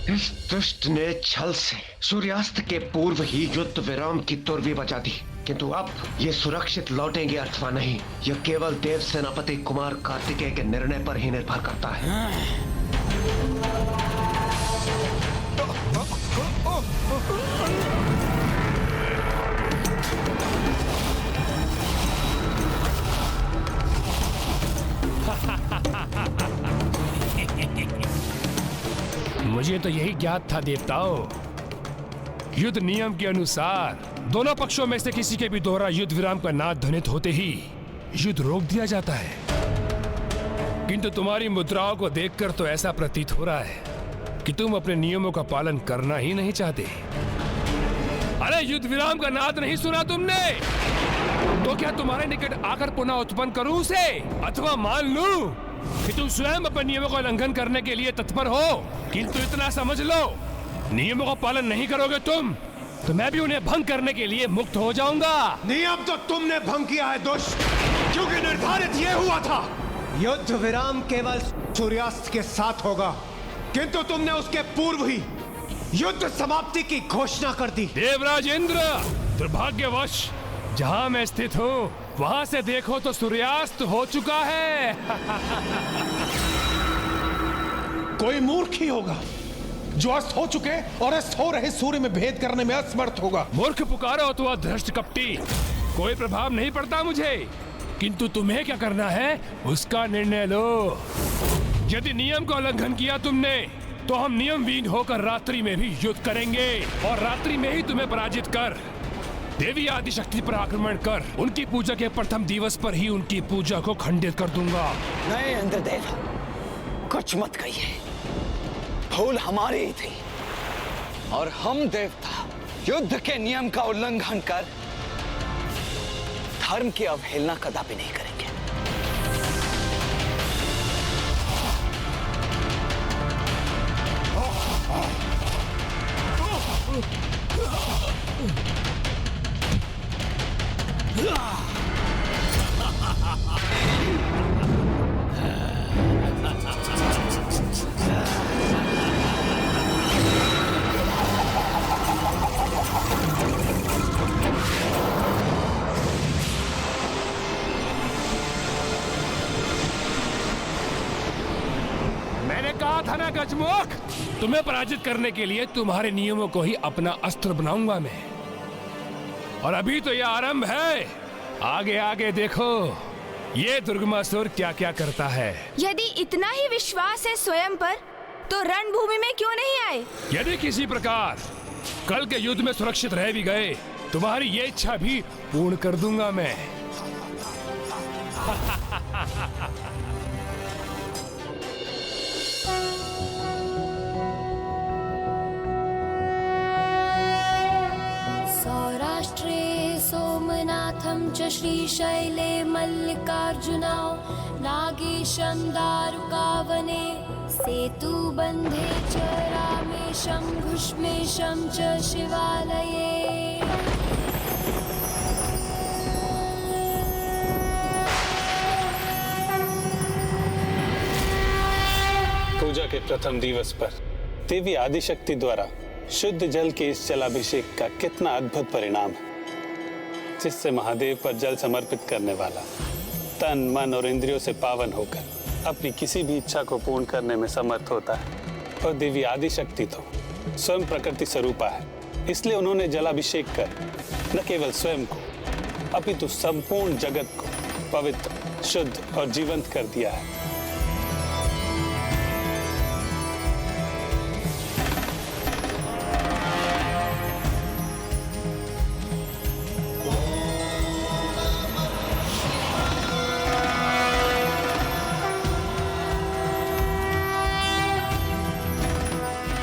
इस दुष्ट ने छल से सूर्यास्त के पूर्व ही युद्ध विराम की तुरवी बजा दी, किंतु अब ये सुरक्षित लौटेंगे अथवा नहीं, यह केवल देव सेनापति कुमार कार्तिकेय के निर्णय पर ही निर्भर करता है। मुझे तो यही ज्ञात था देवताओं। युद्ध नियम के अनुसार दोनों पक्षों में से किसी के भी दोहरा युद्ध विराम का नाद ध्वनित होते ही युद्ध रोक दिया जाता है, किंतु तुम्हारी मुद्राओं को देखकर तो ऐसा प्रतीत हो रहा है कि तुम अपने नियमों का पालन करना ही नहीं चाहते। अरे युद्ध विराम का नाद नहीं सुना तुमने? तो क्या तुम्हारे निकट आकर पुनः उत्पन्न करूं उसे, अथवा मान लूं कि तुम स्वयं अपने नियमों का उल्लंघन करने के लिए तत्पर हो, किंतु इतना समझ लो, नियमों का पालन नहीं करोगे तुम तो मैं भी उन्हें भंग करने के लिए मुक्त हो जाऊंगा। नियम तो तुमने भंग किया है दुष्ट, क्योंकि निर्धारित ये हुआ था युद्ध विराम केवल सूर्यास्त के साथ होगा, किंतु तुमने उसके पूर्व ही युद्ध समाप्ति की घोषणा कर दी। देवराज इंद्र, दुर्भाग्यवश जहां मैं स्थित हूँ वहां से देखो तो सूर्यास्त हो चुका है। कोई मूर्ख ही होगा जो अस्त हो चुके और अस्त हो रहे सूर्य में भेद करने में असमर्थ होगा। मूर्ख पुकारो तो धृष्ट कपटी, कोई प्रभाव नहीं पड़ता मुझे, किंतु तुम्हें क्या करना है उसका निर्णय लो। यदि नियम का उल्लंघन किया तुमने तो हम नियमविहीन होकर रात्रि में भी युद्ध करेंगे और रात्रि में ही तुम्हें पराजित कर देवी आदिशक्ति पर आक्रमण कर उनकी पूजा के प्रथम दिवस पर ही उनकी पूजा को खंडित कर दूंगा। नहीं इंद्रदेव, कुछ मत कहिए, भूल हमारी ही थी और हम देवता युद्ध के नियम का उल्लंघन कर धर्म की अवहेलना कदापि नहीं करेंगे। मैंने कहा था ना गजमुख, तुम्हें पराजित करने के लिए तुम्हारे नियमों को ही अपना अस्त्र बनाऊंगा मैं। और अभी तो यह आरंभ है, आगे आगे देखो ये दुर्गमासुर क्या क्या करता है। यदि इतना ही विश्वास है स्वयं पर तो रणभूमि में क्यों नहीं आए? यदि किसी प्रकार कल के युद्ध में सुरक्षित रह भी गए, तुम्हारी ये इच्छा भी पूर्ण कर दूंगा मैं। सौराष्ट्रे सोमनाथं च श्रीशैले मल्लिकार्जुनौ नागेशं दारुकावने सेतुबन्धे च रामेशं घुष्मेशं च शिवालये। पूजा के प्रथम दिवस पर देवी आदिशक्ति द्वारा शुद्ध जल के इस जलाभिषेक का कितना अद्भुत परिणाम है, जिससे महादेव पर जल समर्पित करने वाला तन मन और इंद्रियों से पावन होकर अपनी किसी भी इच्छा को पूर्ण करने में समर्थ होता है। और देवी आदिशक्ति तो स्वयं प्रकृति स्वरूपा है, इसलिए उन्होंने जलाभिषेक कर न केवल स्वयं को अपितु संपूर्ण जगत को पवित्र, शुद्ध और जीवंत कर दिया है।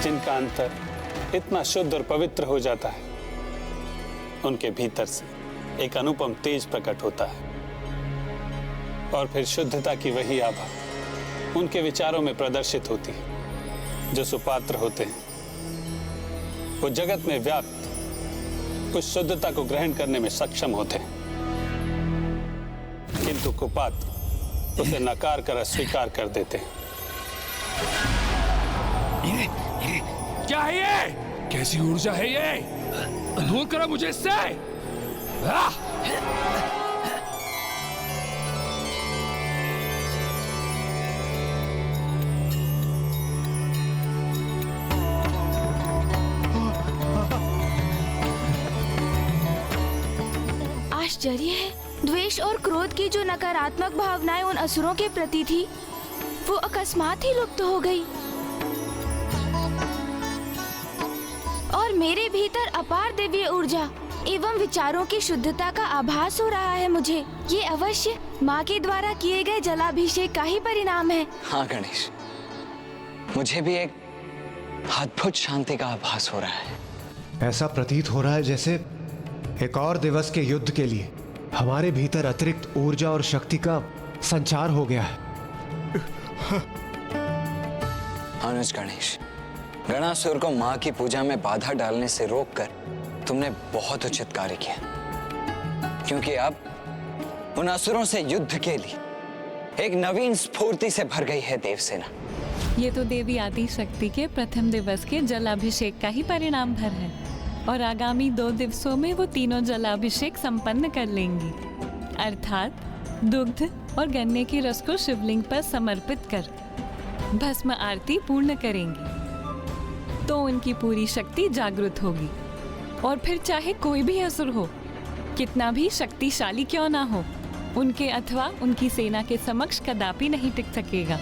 जिनका अंतर इतना शुद्ध और पवित्र हो जाता है, उनके भीतर से एक अनुपम तेज प्रकट होता है और फिर शुद्धता की वही आभा उनके विचारों में प्रदर्शित होती है। जो सुपात्र होते हैं वो जगत में व्याप्त उस शुद्धता को ग्रहण करने में सक्षम होते हैं, किंतु कुपात्र उसे नकार कर अस्वीकार कर देते हैं। क्या है ये? कैसी ऊर्जा है ये? दूर करो मुझे इससे। आश्चर्य है, द्वेष और क्रोध की जो नकारात्मक भावनाएं उन असुरों के प्रति थी, वो अकस्मात ही लुप्त हो गई और मेरे भीतर अपार दिव्य ऊर्जा एवं विचारों की शुद्धता का आभास हो रहा है। मुझे ये अवश्य माँ के द्वारा किए गए जलाभिषेक का ही परिणाम है। हाँ गणेश, मुझे भी एक अद्भुत शांति का आभास हो रहा है। ऐसा प्रतीत हो रहा है जैसे एक और दिवस के युद्ध के लिए हमारे भीतर अतिरिक्त ऊर्जा और शक्ति का संचार हो गया है। अनुज गणेश, गणासुर को माँ की पूजा में बाधा डालने से रोककर तुमने बहुत उचित कार्य किया, क्योंकि अब उन असुरों से युद्ध के लिए एक नवीन स्फूर्ति से भर गई है देवसेना। ये तो देवी आदि शक्ति के प्रथम दिवस के जलाभिषेक का ही परिणाम भर है और आगामी 2 दिवसों में वो तीनों जलाभिषेक संपन्न कर लेंगी, अर्थात दुग्ध और गन्ने के रस को शिवलिंग पर समर्पित कर भस्म आरती पूर्ण करेंगी। तो उनकी पूरी शक्ति जागृत होगी और फिर चाहे कोई भी असुर हो, कितना भी शक्तिशाली क्यों ना हो, उनके अथवा उनकी सेना के समक्ष कदापि नहीं टिक सकेगा।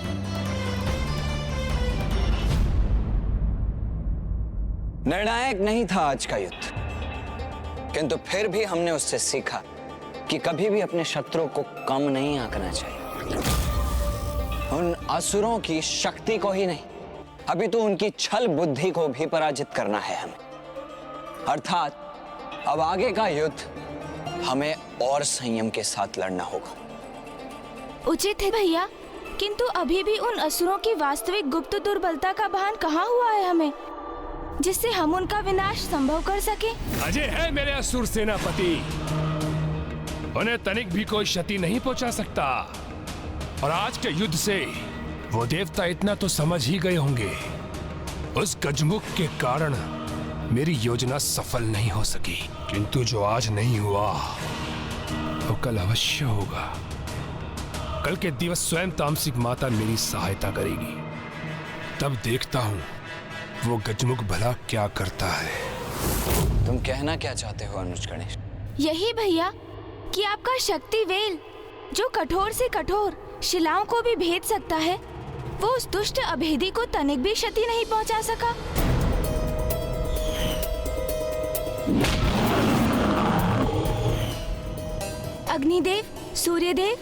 निर्णायक नहीं था आज का युद्ध, किंतु फिर भी हमने उससे सीखा कि कभी भी अपने शत्रु को कम नहीं आंकना चाहिए। उन असुरों की शक्ति को ही नहीं, अभी तो उनकी छल बुद्धि को भी पराजित करना है हमें। अर्थात अब आगे का युद्ध हमें और संयम के साथ लड़ना होगा। उचित है भैया, किंतु अभी भी उन असुरों की वास्तविक गुप्त दुर्बलता का भान कहाँ हुआ है हमें, जिससे हम उनका विनाश संभव कर सके। अजय है मेरे असुर सेनापति, उन्हें तनिक भी कोई क्षति नहीं पहुंचा सकता। और आज के युद्ध से वो देवता इतना तो समझ ही गए होंगे, उस गजमुख के कारण मेरी योजना सफल नहीं हो सकी। किंतु जो आज नहीं हुआ वो कल अवश्य होगा। कल के दिवस स्वयं तामसिक माता मेरी सहायता करेगी, तब देखता हूँ वो गजमुख भला क्या करता है। तुम कहना क्या चाहते हो अनुज गणेश? यही भैया कि आपका शक्ति वेल, जो कठोर से कठोर शिलाओं को भी भेद सकता है, वो उस दुष्ट अभेदी को तनिक भी क्षति नहीं पहुंचा सका। अग्निदेव, सूर्यदेव,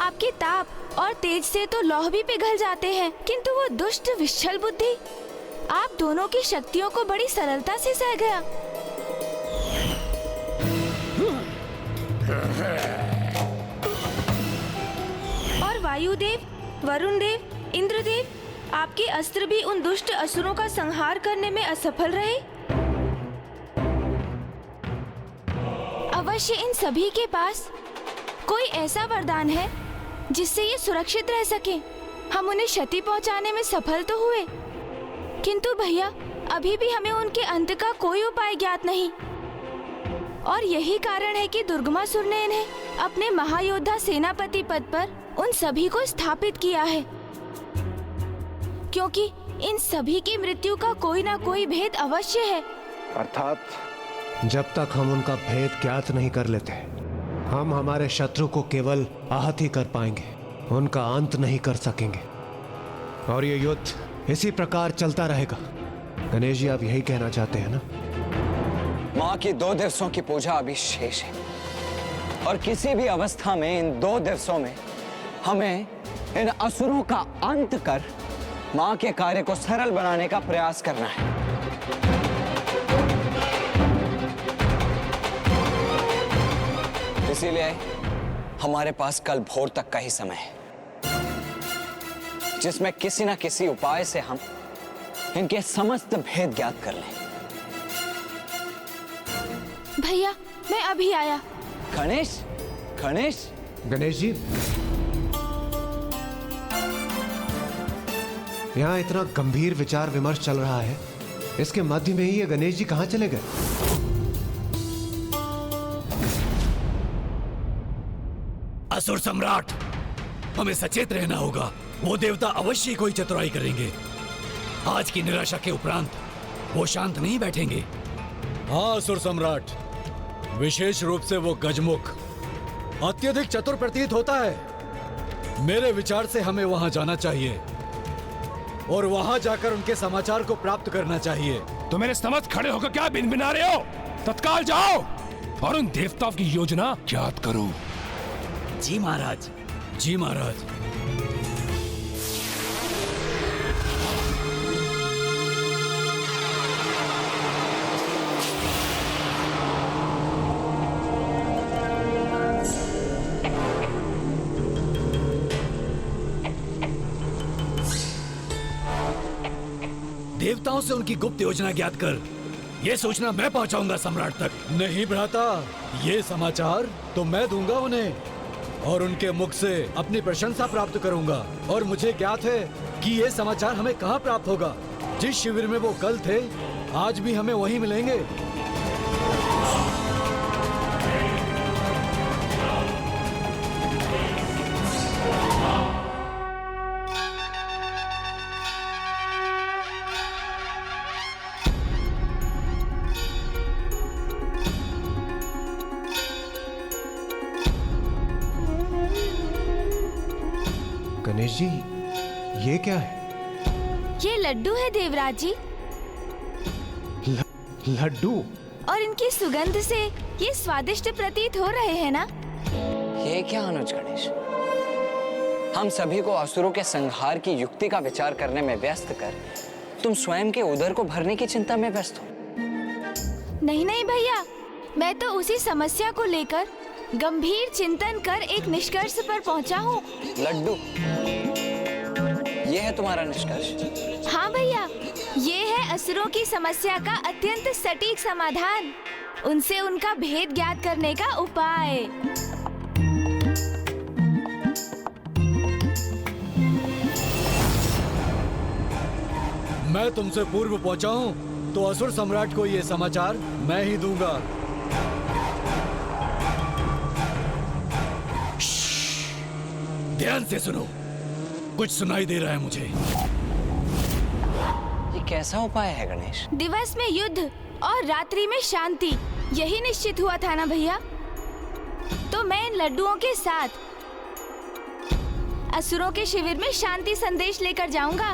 आपके ताप और तेज से तो लौह भी पिघल जाते हैं, किंतु वो दुष्ट विच्छल बुद्धि आप दोनों की शक्तियों को बड़ी सरलता से सह गया। और वायुदेव, वरुण देव, इंद्रदेव, आपके अस्त्र भी उन दुष्ट असुरों का संहार करने में असफल रहे। अवश्य इन सभी के पास कोई ऐसा वरदान है जिससे ये सुरक्षित रह सके। हम उन्हें क्षति पहुंचाने में सफल तो हुए, किंतु भैया अभी भी हमें उनके अंत का कोई उपाय ज्ञात नहीं। और यही कारण है कि दुर्गमासुर ने इन्हें अपने महायोद्धा सेनापति पद पर उन सभी को स्थापित किया है, क्योंकि इन सभी की मृत्यु का कोई ना कोई भेद अवश्य है। अर्थात जब तक हम उनका भेद ज्ञात नहीं कर लेते, हम हमारे शत्रु को केवल आहत ही कर पाएंगे, उनका अंत नहीं कर सकेंगे। और ये युद्ध इसी प्रकार चलता रहेगा। गणेश जी, आप यही कहना चाहते हैं ना? माँ की 2 दिवसों की पूजा अभी शेष है और किसी भी अवस्था में इन 2 दिवसों में हमें इन असुरों का अंत कर माँ के कार्य को सरल बनाने का प्रयास करना है। इसीलिए हमारे पास कल भोर तक का ही समय है, जिसमें किसी न किसी उपाय से हम इनके समस्त भेद ज्ञात कर लें। भैया, मैं अभी आया। गणेश, गणेश, गणेश जी, यहाँ इतना गंभीर विचार विमर्श चल रहा है, इसके मध्य में ही ये गणेश जी कहां चले गए? असुर सम्राट, हमें सचेत रहना होगा। वो देवता अवश्य ही कोई चतुराई करेंगे। आज की निराशा के उपरांत वो शांत नहीं बैठेंगे। हाँ असुर सम्राट, विशेष रूप से वो गजमुख अत्यधिक चतुर प्रतीत होता है। मेरे विचार से हमें वहां जाना चाहिए और वहां जाकर उनके समाचार को प्राप्त करना चाहिए। तो मेरे समझ खड़े होकर क्या बिनबिना रहे हो? तत्काल जाओ और उन देवताओं की योजना ज्ञात करो। जी महाराज। जी महाराज। देवताओं से उनकी गुप्त योजना ज्ञात कर ये सूचना मैं पहुंचाऊंगा सम्राट तक। नहीं भ्राता, ये समाचार तो मैं दूंगा उन्हें और उनके मुख से अपनी प्रशंसा प्राप्त करूंगा। और मुझे ज्ञात है कि ये समाचार हमें कहाँ प्राप्त होगा। जिस शिविर में वो कल थे, आज भी हमें वहीं मिलेंगे। गणेश जी, ये क्या है? ये लड्डू है देवराज जी। लड्डू? और इनकी सुगंध से ये स्वादिष्ट प्रतीत हो रहे हैं ना? ये क्या अनुज गणेश, हम सभी को असुरों के संहार की युक्ति का विचार करने में व्यस्त कर तुम स्वयं के उदर को भरने की चिंता में व्यस्त हो। नहीं नहीं भैया, मैं तो उसी समस्या को लेकर गंभीर चिंतन कर एक निष्कर्ष पर पहुंचा हूँ। लड्डू, ये है तुम्हारा निष्कर्ष? हाँ भैया, ये है असुरों की समस्या का अत्यंत सटीक समाधान, उनसे उनका भेद ज्ञात करने का उपाय। मैं तुमसे पूर्व पहुंचा हूं, तो असुर सम्राट को ये समाचार मैं ही दूंगा। ध्यान से सुनो, कुछ सुनाई दे रहा है मुझे। ये कैसा उपाय है गणेश? दिवस में युद्ध और रात्रि में शांति, यही निश्चित हुआ था ना भैया। तो मैं इन लड्डुओं के साथ असुरों के शिविर में शांति संदेश लेकर जाऊंगा।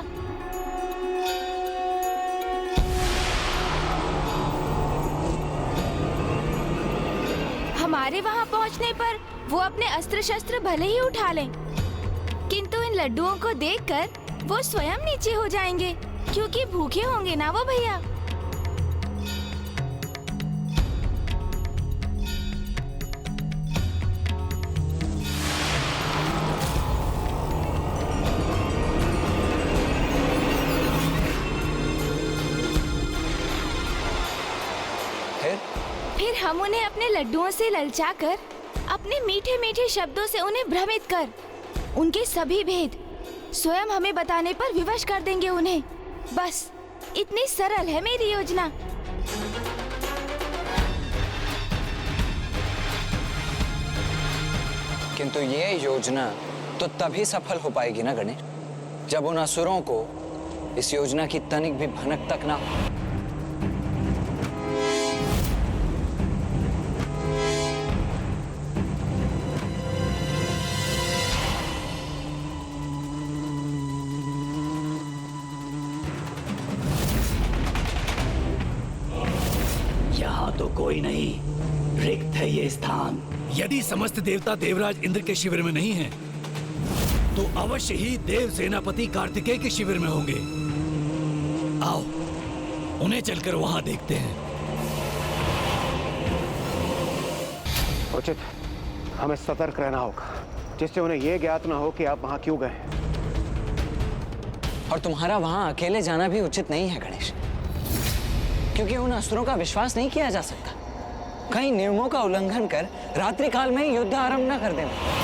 हमारे वहां पहुंचने पर वो अपने अस्त्र शस्त्र भले ही उठा लें, किंतु इन लड्डुओं को देखकर वो स्वयं नीचे हो जाएंगे, क्योंकि भूखे होंगे ना वो भैया। फिर हम उन्हें अपने लड्डुओं से ललचाकर, अपने मीठे मीठे शब्दों से उन्हें भ्रमित कर, उनके सभी भेद स्वयं हमें बताने पर विवश कर देंगे उन्हें। बस इतनी सरल है मेरी योजना। किंतु ये योजना तो तभी सफल हो पाएगी ना गणेश, जब उन असुरों को इस योजना की तनिक भी भनक तक ना हो। यहाँ तो कोई नहीं, रिक्त है ये स्थान। यदि समस्त देवता देवराज इंद्र के शिविर में नहीं हैं, तो अवश्य ही देव सेनापति कार्तिकेय के शिविर में होंगे। आओ, उन्हें चलकर वहां देखते हैं। उचित, हमें सतर्क रहना होगा, जिससे उन्हें यह ज्ञात ना हो कि आप वहां क्यों गए। और तुम्हारा वहां अकेले जाना भी उचित नहीं है गणेश, क्योंकि उन असुरों का विश्वास नहीं किया जा सकता। कहीं नियमों का उल्लंघन कर रात्रि काल में ही युद्ध आरंभ न कर देना।